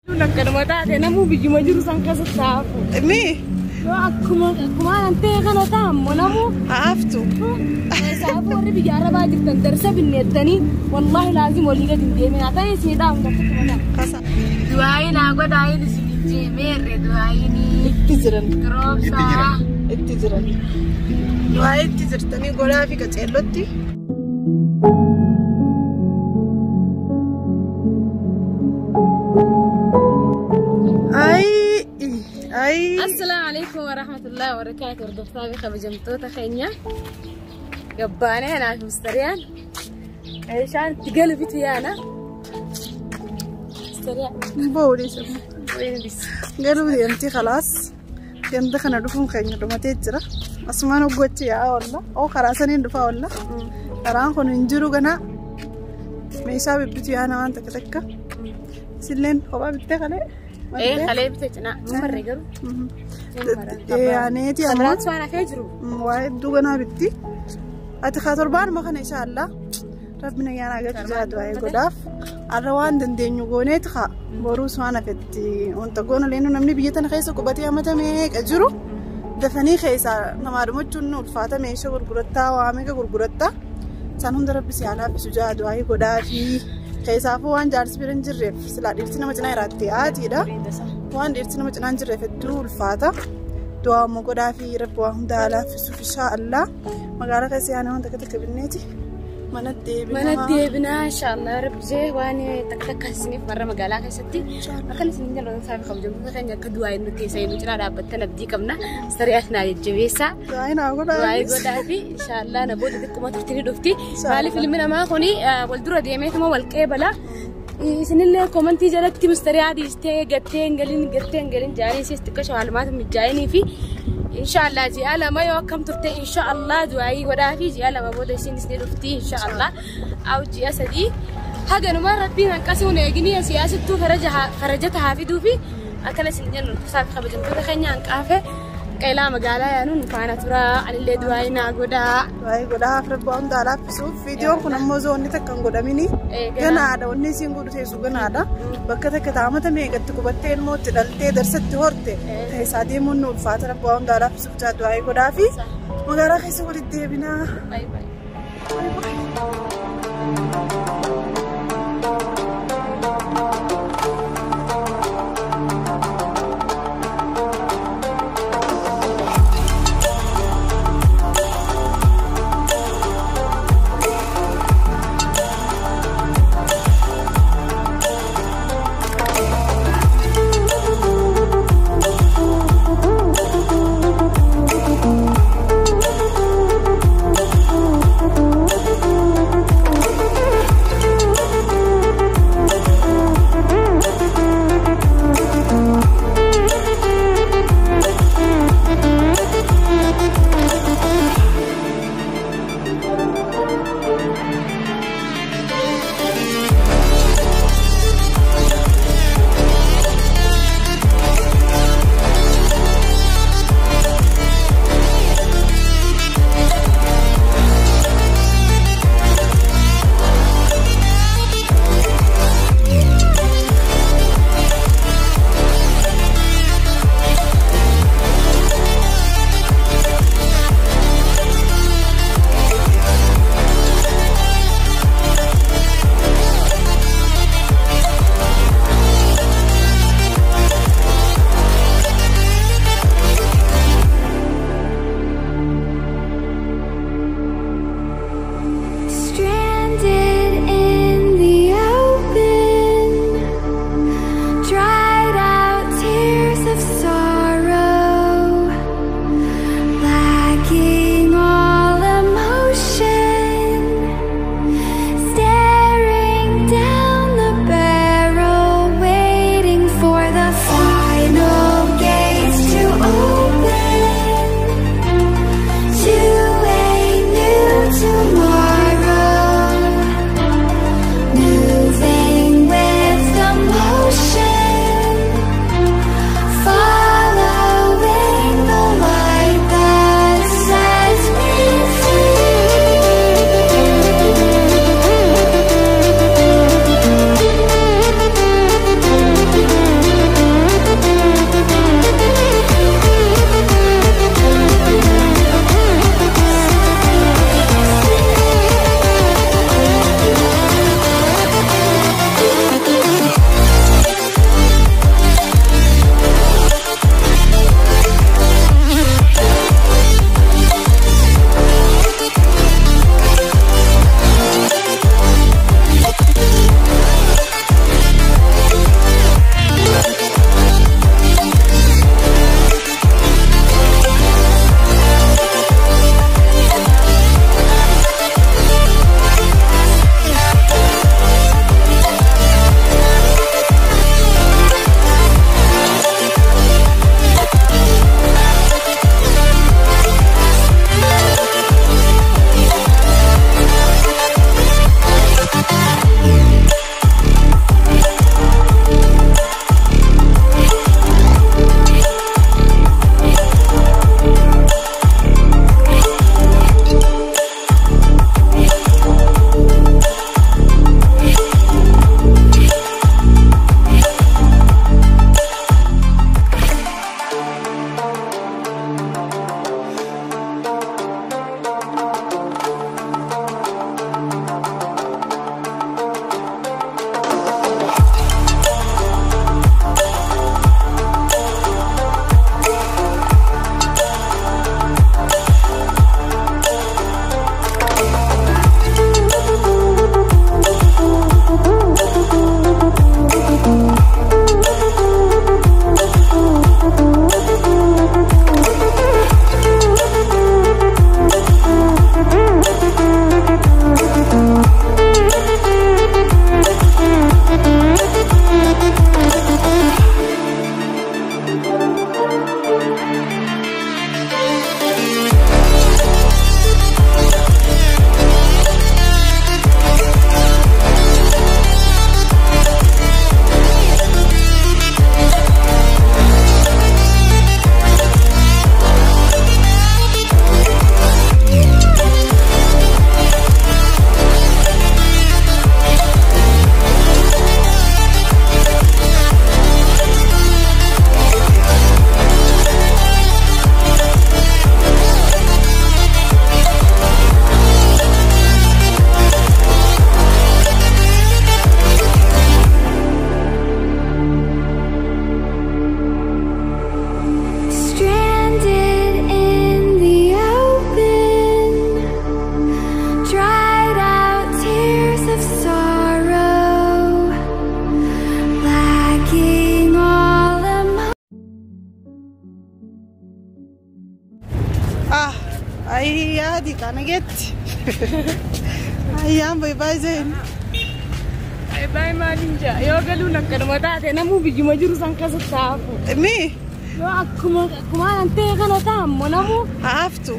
Nakkan mata de namu biji majuru sangka sesafu. Mi? Kuma ante kan otam namu. Aftu. Sesafu orang biji Arab aja tersa binnetani. Wallahi lazim wali ka dindi min ata ye seda am takut mana. Kasa. Duai na gua duai di sini mere duai ni. Ittijiran. Terus. Ittijiran. Duai ittijirtani gola fi ka cellotti. Assalamualaikum warahmatullahi wabarakatuh. ردفتها بخا بجمتوتا خينيا قباني أنا في مستريان عشان تقلبي تيانا مستريان بوري شوف وين بس قالوا لي أنتي خلاص كان دخلنا دفن خينيا لما تجرا أسمعنا قوتي يا والله أو خراسني دفع والله ترى خن نجرو جنا ما يساوي بتيانا وأنت كتكة سلين خبا بتخلي إيه خليه بتجنا مرة قالوا يعني تي أنا سوانا فيجرو وايد دوغنا بتي أتخاطر بان ما خن إن شاء الله ربنا يانا قد جاد وايد قداف الروان دندين يقونيت خا بروس وانا فتي وانت قونا لأنه نمني بيجتنا خيسة كبتي أمتى ميك أجرو دفني خيسة نمارمو جنو الفاتة ميشة غرغرتا واميكا غرغرتا سانون درب بسيانا بسجاد وايد قدافي خيسة فوان جالس بيرنجرف سلا ديرتنا مجنا يراتي عادي ده وان ديرتنا مجنا نجرف الدو الفاتة دعاء مقدار في رب وهم دالا في سوف إن شاء الله مقالة كسيانة وانت كتك بالنتي منتي بنا إن شاء الله رب زي واني تكتك هالسنين مرة مقالة كستي أكل سنين جلونا سابق خمجة مخرجنا كدواء إنه كيسين وجنا رابطنا بدي كمنا استريحنا الجويسة دعينا دعاء في إن شاء الله نبود دكما تفتني دفتي مالي فيلمنا ما خوني والدرا ديميت ما والكيبلا سنين كومنتي جلتي مستريعة دي قتين قالين جاني سيستكشوا معلومات متجايني في إن شاء الله جيالا ما يوكم ترتي إن شاء الله دعائي ودافي جيالا ما بودا يسين سنين رفتي إن شاء الله أو جياسة دي هذا نمر ربنا نكسون يجني سياسة تو فرجتها في دوفي أكل سنين نكسر خبزن تو خيني عن كافة كيلا مقالة يعني نفعنا ترى عن اللي دعائي قدا فرب وهم دالا في سوف فيديو كنا موزون نتكلم قدا مني كنا هذا ونسين قدو تيسو كنا هذا بكرة كتامة مية قد تكبتين موت دلتة درست هورتة هاي سادي منو الفاترة رب وهم دالا في سوف جاد دعائي قدا في مقالة خيسو قد بنا باي باي أي عادي أنا جيت أيام باي باي زين باي باي ما ننجا يو قالوا لك أنا ما تعرف أنا مو بيجي مجرو سانكاس تعرفوا مي يو أكما أنت أنا تام وأنا مو عافتو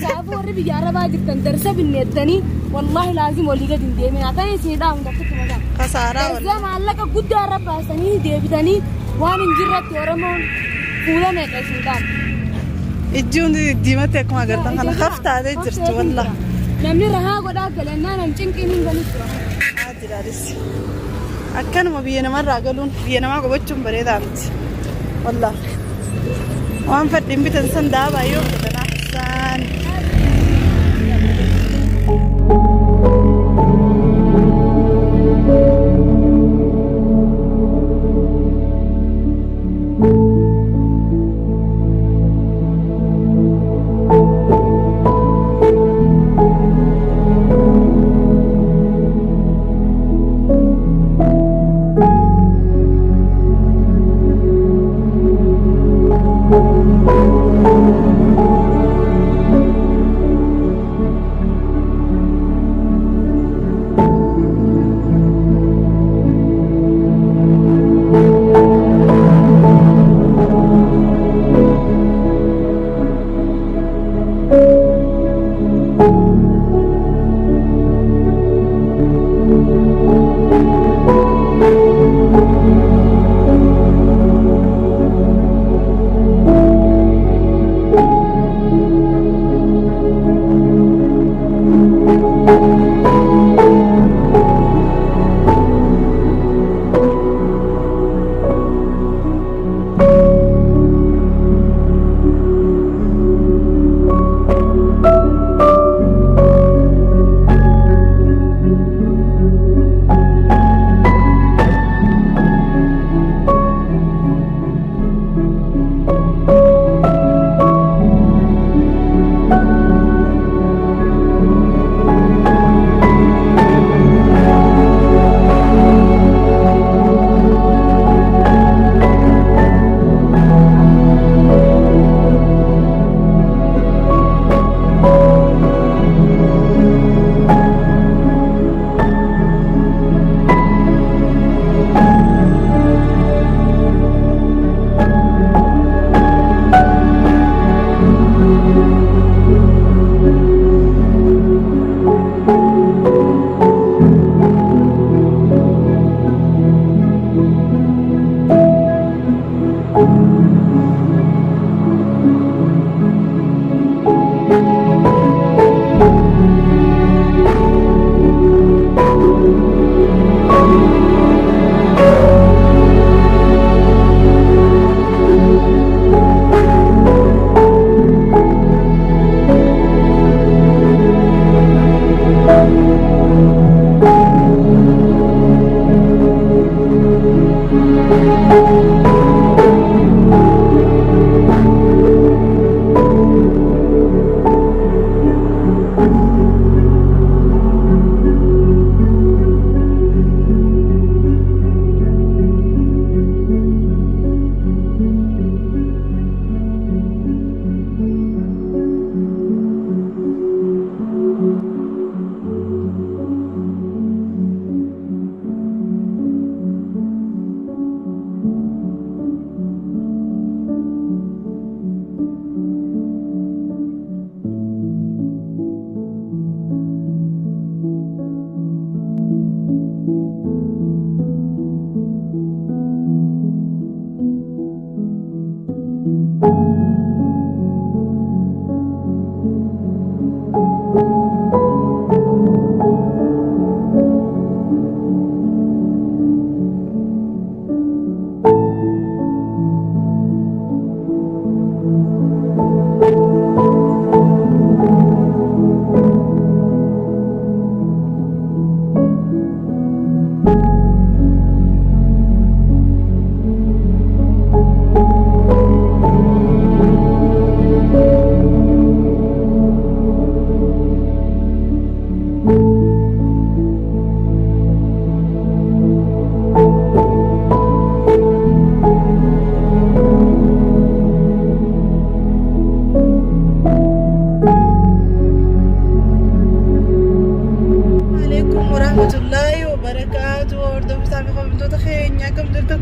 سافو وري بيجارة باجي تندرس بالنتني والله لازم ولي قد نديمي أتاني سيدا من دكتور مكان خسارة ولا ما لك قد رب أسني ديبتني وأنا نجرت ورمون فولا ما كيسندان الجون ديمتك ما قلت أنا خفت على جرت والله نمني رها قدا كلنا نمشينكين بنسرا عادي لارس أكن ما بينا مرة قالون بينا ما قبضتهم بريد عمت والله وان فتين بتنسن دابا يوم كنا حسان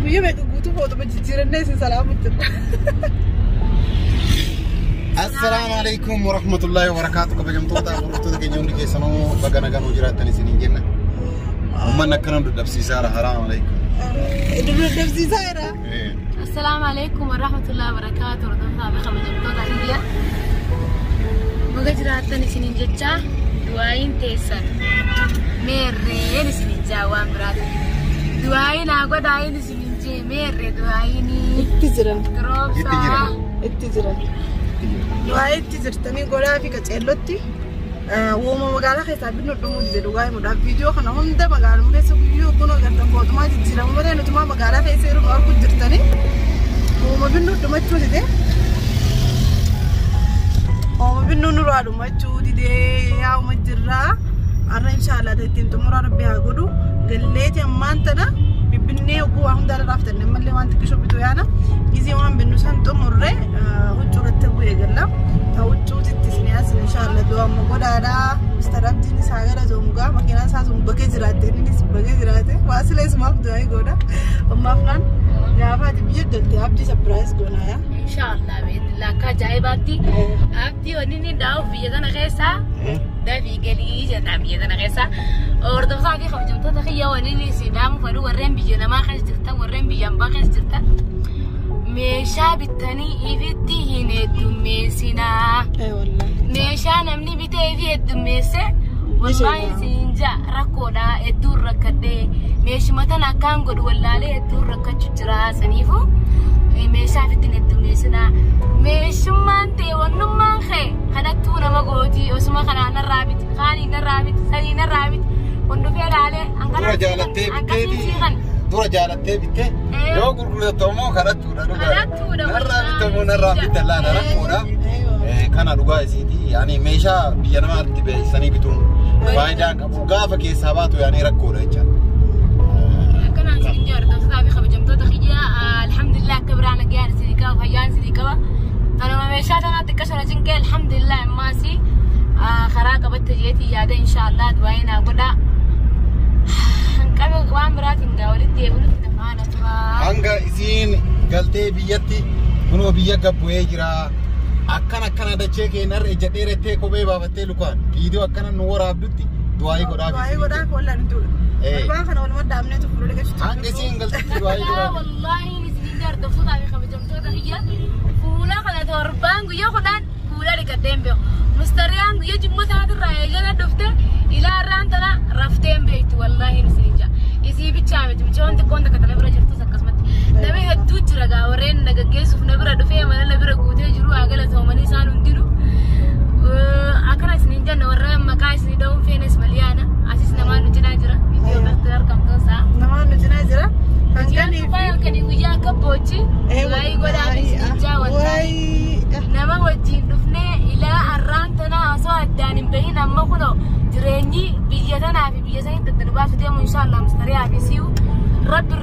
guyyaa meeqa guutuu footoo jijjiirannee isin salaamutti. Assalamu alaikum warahmatullahi wabarakatuh. Kabajamtoota hordoftoota keenya hundi keessanuu baga nagaan jiraattan isiniin jenna. Ummanni akkanaan duddabsiisaara. Haraamu alaikum. Duddabsiisaara. Assalamu alaikum warahmatullahi wabarakatuh. Hordoftoota kabajamtoota kiyya. Baga jiraattan isiniin jecha du'aayin teessan. Meerreen isiniin jaawaan biraati. Du'aayin godaayin isiniin jee meerree du'aayini. Itti jiran. Roobsaa. Itti jiran. Du'aayi itti jirtanii godhaa fi qaceellotti. Wooma magaalaa keessaa binnu dhumuun jedhu waa'ee mudhaaf viidiyoo kana hunda magaaluma keessa guyyuu kun agartan mootummaa jijjiiramu malee nutumaa magaalaa keessa yeroo arguu jirtanii. Wooma binnu dhumachuu didee. Wooma binnu nurraa dhumachuu didee yaa'uma jirraa. Arra inshallah ittiin xumuraa rabbi haa godhu. Galleeti ammaan tana bibbinee oguu waa hundaa raaftanne mallee waan xiqqishoo bituu yaana. Izii waan binnu san xumurree huccuu irratti bu'ee galla. Ta huccuutitti isiniyaas inshallah du'a amma godhaadhaa. Mr. Abdiin isaa gara zoomugaa makiinaan isaa sun bakee jiraate innis bakee jiraate waa silee isumaaf du'aa godha. Ammaaf naan gaafaati biyya galtee abdii sabiraayis goonaa yaa. Inshallah beekni akka ajaa'ibaatti abdii wanni inni daa'uuf biyya kana keessaa dafii galii jedha biyya kana keessaa hordoftoota fi kabajamtoota kiyya wanni inni si daamu fedhu warreen biyya namaa keessa jirtan warreen biyya ambaa keessa jirtan meeshaa bittanii ifitti hin heddummeessinaa. Meeshaa namni bitee fi heddummeesse wallahi siinja rakkoodha hedduun rakkadhee meeshuma tana akkaan godhu wallaalee hedduun rakkachuu jira saniifu meeshaa fitti heddummeessinaa. Meeshummaan ta'e wannummaan kee kanattuu nama gootii osuma kanaan narraa biti kaanii narraa biti sanii narraa biti hundufee laalee dura jaalattee bitteeti dura jaalattee bittee yoo gurguratamoo kadhattuudha dhugaa narraa bitamoo narraa bitallaa rakkoodha. Kana dhugaa isiiti yaani meeshaa biyya namaatti beeksisanii bituun faayidaan qabu gaafa keessaa baatu yaani rakkoodha jechaadha. Akkanaan isin hordoftoota fi kabajamtoota kiyya alhamdulillah akka biraan nagayaan isinii qaba fayyaan isinii qaba. Kanuma meeshaa tanaatti akka shara cinqee alhamdulillah ammaasi karaa qabatte jeetii yaada inshallah du'aayin haa godhaa. Hanqaba waan biraatiin gaa walitti eeguutti nafaana tura. Hanga isiin galtee biyyatti kunoo biyya gabbu'ee jira. Akkana dachee keenyarra ija dheerettee kophee baafattee lukaan viidiyoo akkana nu waraabdutti du'aayi godhaaf. Du'aayi godhaaf wallaan tuudha. Waan kana walumaa dhaabnee tokko lolee jechuudha. Hanga isiin galtetti du'aayi godhaaf. Wallahi isin hordoftoota fi kabajamtoota kiyya fuula kana torbaan guyyaa kudhan fuula dhiqaddeen beeku. Mustariyaan guyyaa jimmoo taatirraa eegala dhufte ilaarraan tana rafteen beektu wallahi isin jaa. Isii bichaa miti michoon xiqqoon takka tana bira jirtus akkasumatti. Namni hedduu jira gaa warreen nagaggeessuuf na bira dhufee mana na bira guutee jiru agala ta'umanii isaan hundinuu. Akkana isin janna warra maqaa isin dha'uun feenes maliyaana asis namaan nu cinaa jira. Viidiyoo irratti argamtoonsaa. Namaan nu cinaa jira. Hanqanii guyyaa akka boochi waayee godhaa isin jaa wallahi. Nama wajjin dhufnee ilaa arraan tanaa osoo addaan hin bahin amma kunoo jireenyi biyya tanaa fi biyya sanii daddanu baasu deemu inshallah mustariyaa fi si'u rabbi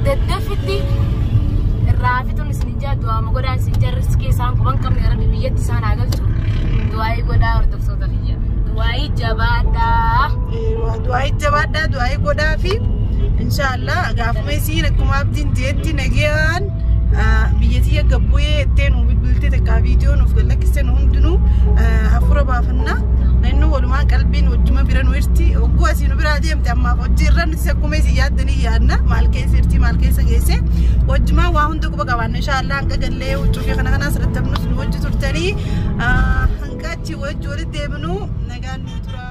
daddafitti irraa fituun isin jaa du'aama godhaan isin jaa riskii isaan quban qabne rabbi biyyatti isaan haa galchu du'aayii godhaa hordoftoota kiyya du'aayii jabaadhaa. Du'aayii jabaadhaa du'aayii godhaa fi inshallah gaafuma isiin akkuma abdiin jeetti nagayaan biyyattii gabbu'ee ittiin bilbiltee takkaa viidiyoo nuuf gallakkiste nu hundinuu hafuura baafannaa. Naannoo walumaan qalbiin wajjuma bira nu irti ogguu asii nu biraa deemte ammaaf hojii irra nuti akkuma isin yaaddanii yaadna maal keessa irti maal keessa geesse wajjumaan waa hunda quba qabaanna inshallah hanga gallee huccuu fi kana asirratti abnus nu wajji turtanii hanga achi wajji walitti deemnu nagaan nu tura.